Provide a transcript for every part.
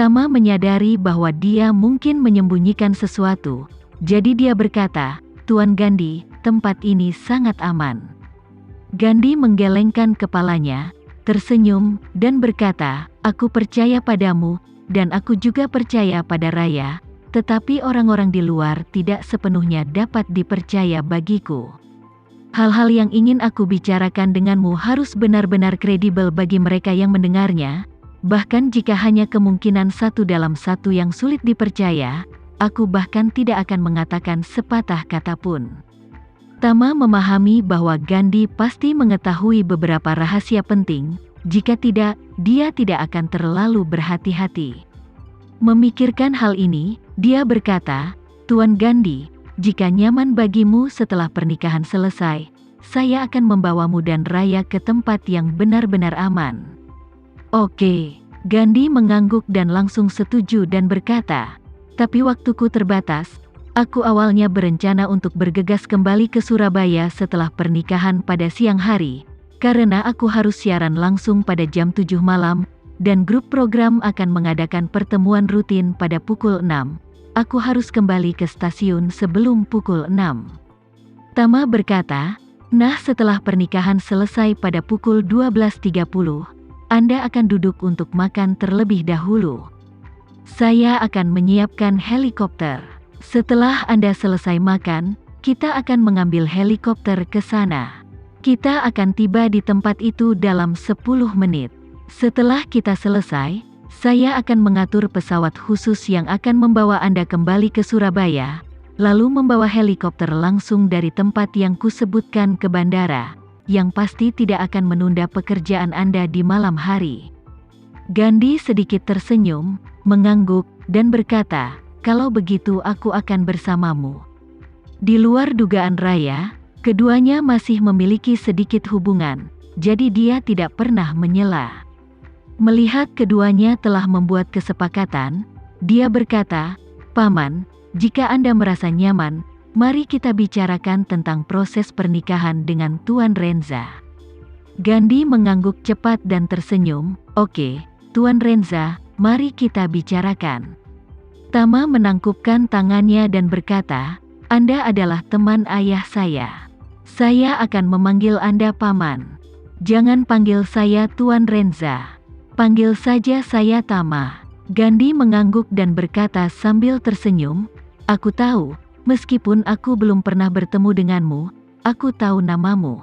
Tama menyadari bahwa dia mungkin menyembunyikan sesuatu, jadi dia berkata, "Tuan Gandhi, tempat ini sangat aman." Gandhi menggelengkan kepalanya, tersenyum, dan berkata, "Aku percaya padamu, dan aku juga percaya pada Raya, tetapi orang-orang di luar tidak sepenuhnya dapat dipercaya bagiku. Hal-hal yang ingin aku bicarakan denganmu harus benar-benar kredibel bagi mereka yang mendengarnya. Bahkan jika hanya kemungkinan 1/1 yang sulit dipercaya, aku bahkan tidak akan mengatakan sepatah kata pun." Tama memahami bahwa Gandhi pasti mengetahui beberapa rahasia penting, jika tidak, dia tidak akan terlalu berhati-hati. Memikirkan hal ini, dia berkata, "Tuan Gandhi, jika nyaman bagimu setelah pernikahan selesai, saya akan membawamu dan Raya ke tempat yang benar-benar aman." "Oke." Gandhi mengangguk dan langsung setuju dan berkata, "Tapi waktuku terbatas. Aku awalnya berencana untuk bergegas kembali ke Surabaya setelah pernikahan pada siang hari, karena aku harus siaran langsung pada jam 7 malam, dan grup program akan mengadakan pertemuan rutin pada pukul 6. Aku harus kembali ke stasiun sebelum pukul 6. Tama berkata, "Nah, setelah pernikahan selesai pada pukul 12.30, Anda akan duduk untuk makan terlebih dahulu. Saya akan menyiapkan helikopter. Setelah Anda selesai makan, kita akan mengambil helikopter ke sana. Kita akan tiba di tempat itu dalam 10 menit. Setelah kita selesai, saya akan mengatur pesawat khusus yang akan membawa Anda kembali ke Surabaya, lalu membawa helikopter langsung dari tempat yang kusebutkan ke bandara, yang pasti tidak akan menunda pekerjaan Anda di malam hari." Gandhi sedikit tersenyum, mengangguk, dan berkata, "Kalau begitu aku akan bersamamu." Di luar dugaan Raya, keduanya masih memiliki sedikit hubungan, jadi dia tidak pernah menyela. Melihat keduanya telah membuat kesepakatan, dia berkata, "Paman, jika Anda merasa nyaman, mari kita bicarakan tentang proses pernikahan dengan Tuan Renza." Gandhi mengangguk cepat dan tersenyum, "Oke, Tuan Renza, mari kita bicarakan." Tama menangkupkan tangannya dan berkata, "Anda adalah teman ayah saya. Saya akan memanggil Anda Paman. Jangan panggil saya Tuan Renza. Panggil saja saya Tama." Gandhi mengangguk dan berkata sambil tersenyum, "Aku tahu, meskipun aku belum pernah bertemu denganmu, aku tahu namamu."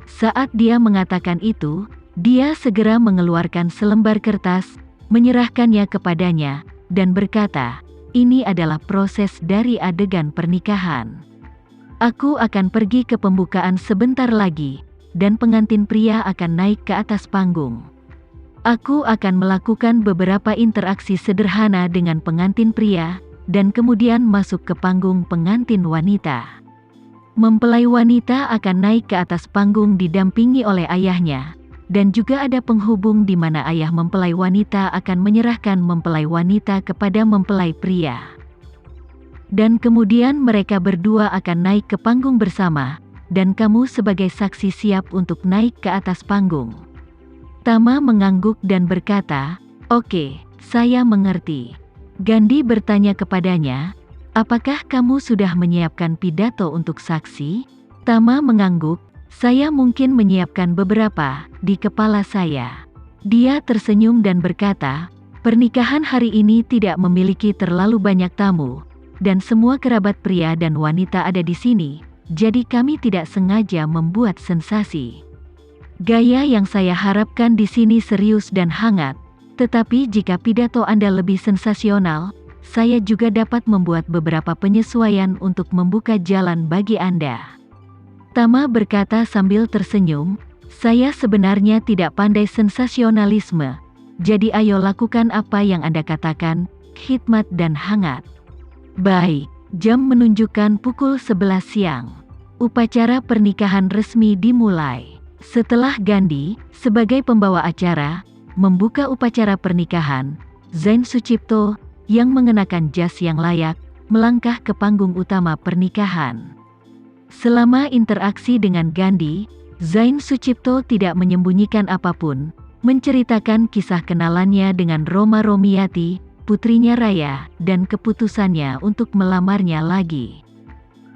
Saat dia mengatakan itu, dia segera mengeluarkan selembar kertas, menyerahkannya kepadanya, dan berkata, "Ini adalah proses dari adegan pernikahan. Aku akan pergi ke pembukaan sebentar lagi, dan pengantin pria akan naik ke atas panggung. Aku akan melakukan beberapa interaksi sederhana dengan pengantin pria, dan kemudian masuk ke panggung pengantin wanita. Mempelai wanita akan naik ke atas panggung didampingi oleh ayahnya, dan juga ada penghubung di mana ayah mempelai wanita akan menyerahkan mempelai wanita kepada mempelai pria. Dan kemudian mereka berdua akan naik ke panggung bersama, dan kamu sebagai saksi siap untuk naik ke atas panggung." Tama mengangguk dan berkata, "Oke, saya mengerti." Gandhi bertanya kepadanya, "Apakah kamu sudah menyiapkan pidato untuk saksi?" Tama mengangguk, "Saya mungkin menyiapkan beberapa di kepala saya." Dia tersenyum dan berkata, "Pernikahan hari ini tidak memiliki terlalu banyak tamu, dan semua kerabat pria dan wanita ada di sini, jadi kami tidak sengaja membuat sensasi. Gaya yang saya harapkan di sini serius dan hangat, tetapi jika pidato Anda lebih sensasional, saya juga dapat membuat beberapa penyesuaian untuk membuka jalan bagi Anda." Tama berkata sambil tersenyum, "Saya sebenarnya tidak pandai sensasionalisme, jadi ayo lakukan apa yang Anda katakan, khidmat dan hangat." Baik, jam menunjukkan pukul 11 siang. Upacara pernikahan resmi dimulai. Setelah Gandhi, sebagai pembawa acara, membuka upacara pernikahan, Zain Sucipto, yang mengenakan jas yang layak, melangkah ke panggung utama pernikahan. Selama interaksi dengan Gandhi, Zain Sucipto tidak menyembunyikan apapun, menceritakan kisah kenalannya dengan Roma Romiati, putrinya Raya, dan keputusannya untuk melamarnya lagi.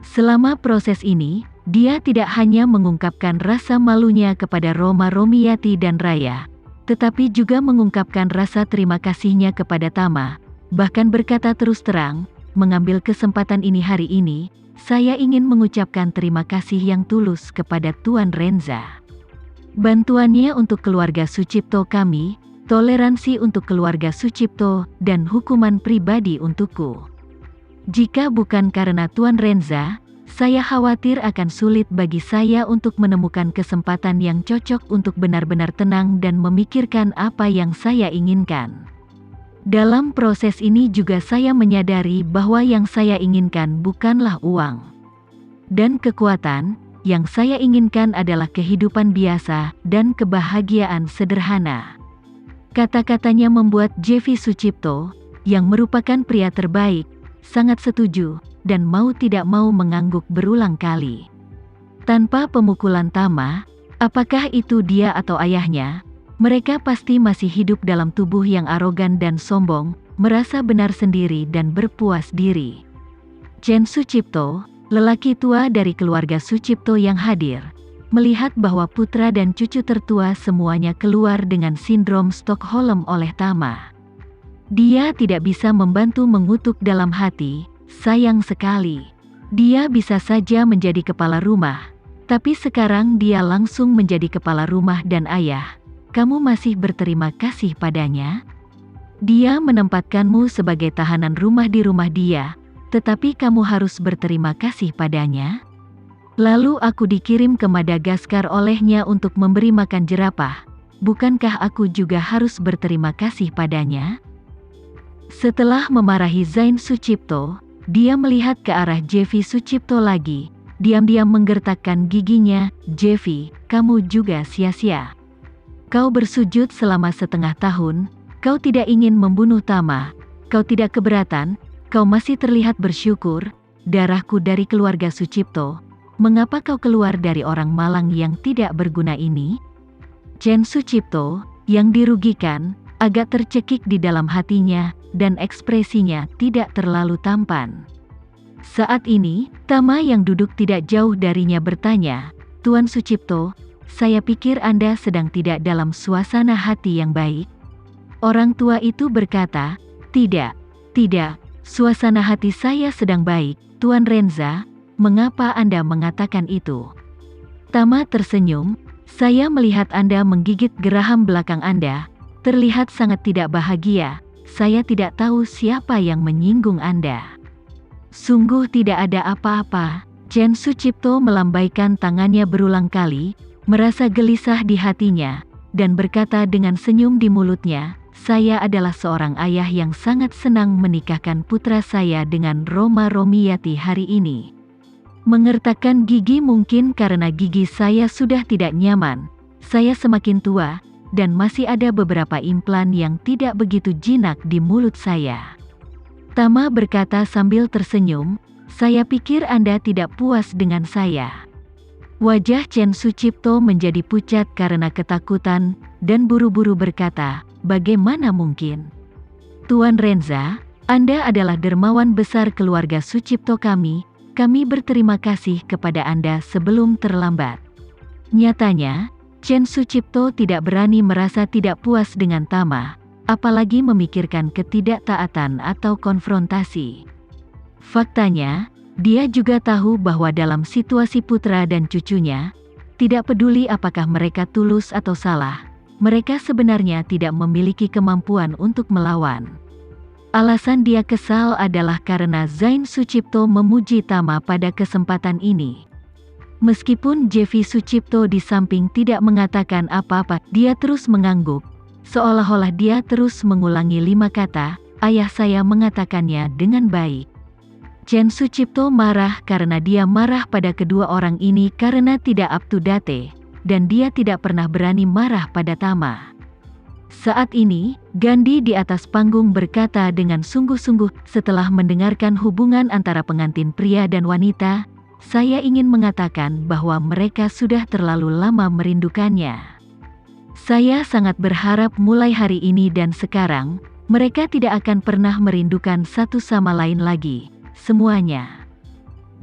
Selama proses ini, dia tidak hanya mengungkapkan rasa malunya kepada Roma Romiati dan Raya, tetapi juga mengungkapkan rasa terima kasihnya kepada Tama, bahkan berkata terus terang, mengambil kesempatan ini hari ini, saya ingin mengucapkan terima kasih yang tulus kepada Tuan Renza. Bantuannya untuk keluarga Sucipto kami, toleransi untuk keluarga Sucipto, dan hukuman pribadi untukku. Jika bukan karena Tuan Renza, saya khawatir akan sulit bagi saya untuk menemukan kesempatan yang cocok untuk benar-benar tenang dan memikirkan apa yang saya inginkan. Dalam proses ini juga saya menyadari bahwa yang saya inginkan bukanlah uang dan kekuatan, yang saya inginkan adalah kehidupan biasa dan kebahagiaan sederhana. Kata-katanya membuat Jeffy Sucipto, yang merupakan pria terbaik, sangat setuju, dan mau tidak mau mengangguk berulang kali. Tanpa pemukulan Tama, apakah itu dia atau ayahnya, mereka pasti masih hidup dalam tubuh yang arogan dan sombong, merasa benar sendiri dan berpuas diri. Chen Sucipto, lelaki tua dari keluarga Sucipto yang hadir, melihat bahwa putra dan cucu tertua semuanya keluar dengan sindrom Stockholm oleh Tama. Dia tidak bisa membantu mengutuk dalam hati, sayang sekali. Dia bisa saja menjadi kepala rumah, tapi sekarang dia langsung menjadi kepala rumah dan ayah. Kamu masih berterima kasih padanya? Dia menempatkanmu sebagai tahanan rumah di rumah dia, tetapi kamu harus berterima kasih padanya? Lalu aku dikirim ke Madagaskar olehnya untuk memberi makan jerapah. Bukankah aku juga harus berterima kasih padanya? Setelah memarahi Zain Sucipto, dia melihat ke arah Jeffy Sucipto lagi, diam-diam menggertakkan giginya. Jeffy, kamu juga sia-sia. Kau bersujud selama setengah tahun, kau tidak ingin membunuh Tama, kau tidak keberatan, kau masih terlihat bersyukur, darahku dari keluarga Sucipto, mengapa kau keluar dari orang malang yang tidak berguna ini? Chen Sucipto, yang dirugikan, agak tercekik di dalam hatinya, dan ekspresinya tidak terlalu tampan. Saat ini, Tama yang duduk tidak jauh darinya bertanya, Tuan Sucipto, saya pikir Anda sedang tidak dalam suasana hati yang baik. Orang tua itu berkata, tidak, suasana hati saya sedang baik, Tuan Renza, mengapa Anda mengatakan itu? Tama tersenyum, saya melihat Anda menggigit geraham belakang Anda, terlihat sangat tidak bahagia. Saya tidak tahu siapa yang menyinggung Anda. Sungguh tidak ada apa-apa. Chen Sucipto melambaikan tangannya berulang kali, merasa gelisah di hatinya, dan berkata dengan senyum di mulutnya, saya adalah seorang ayah yang sangat senang menikahkan putra saya dengan Roma Romiati hari ini. Mengertakkan gigi mungkin karena gigi saya sudah tidak nyaman, saya semakin tua, dan masih ada beberapa implan yang tidak begitu jinak di mulut saya. Tama berkata sambil tersenyum, saya pikir Anda tidak puas dengan saya. Wajah Chen Sucipto menjadi pucat karena ketakutan, dan buru-buru berkata, bagaimana mungkin? Tuan Renza, Anda adalah dermawan besar keluarga Sucipto kami berterima kasih kepada Anda sebelum terlambat. Nyatanya, Chen Sucipto tidak berani merasa tidak puas dengan Tama, apalagi memikirkan ketidaktaatan atau konfrontasi. Faktanya, dia juga tahu bahwa dalam situasi putra dan cucunya, tidak peduli apakah mereka tulus atau salah, mereka sebenarnya tidak memiliki kemampuan untuk melawan. Alasan dia kesal adalah karena Zain Sucipto memuji Tama pada kesempatan ini. Meskipun Jeffy Sucipto di samping tidak mengatakan apa-apa, dia terus mengangguk, seolah-olah dia terus mengulangi 5 kata, ayah saya mengatakannya dengan baik. Chen Sucipto marah karena dia marah pada kedua orang ini karena tidak up to date, dan dia tidak pernah berani marah pada Tama. Saat ini, Gandhi di atas panggung berkata dengan sungguh-sungguh, setelah mendengarkan hubungan antara pengantin pria dan wanita, saya ingin mengatakan bahwa mereka sudah terlalu lama merindukannya. Saya sangat berharap mulai hari ini dan sekarang, mereka tidak akan pernah merindukan satu sama lain lagi, semuanya.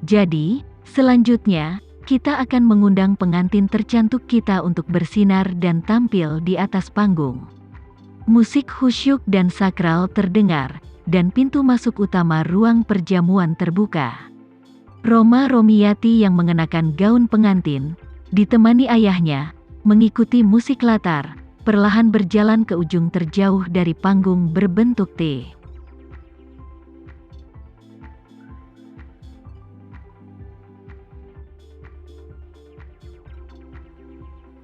Jadi, selanjutnya, kita akan mengundang pengantin tercantik kita untuk bersinar dan tampil di atas panggung. Musik khusyuk dan sakral terdengar, dan pintu masuk utama ruang perjamuan terbuka. Roma Romiati yang mengenakan gaun pengantin, ditemani ayahnya, mengikuti musik latar, perlahan berjalan ke ujung terjauh dari panggung berbentuk T.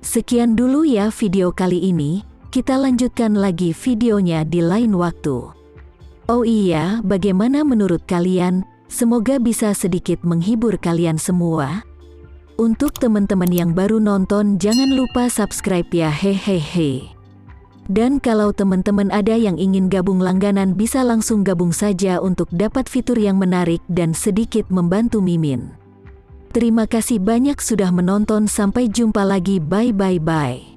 Sekian dulu ya video kali ini, kita lanjutkan lagi videonya di lain waktu. Oh iya, bagaimana menurut kalian? Semoga bisa sedikit menghibur kalian semua. Untuk teman-teman yang baru nonton, jangan lupa subscribe ya, hehehe. Dan kalau teman-teman ada yang ingin gabung langganan, bisa langsung gabung saja untuk dapat fitur yang menarik dan sedikit membantu Mimin. Terima kasih banyak sudah menonton, sampai jumpa lagi, bye.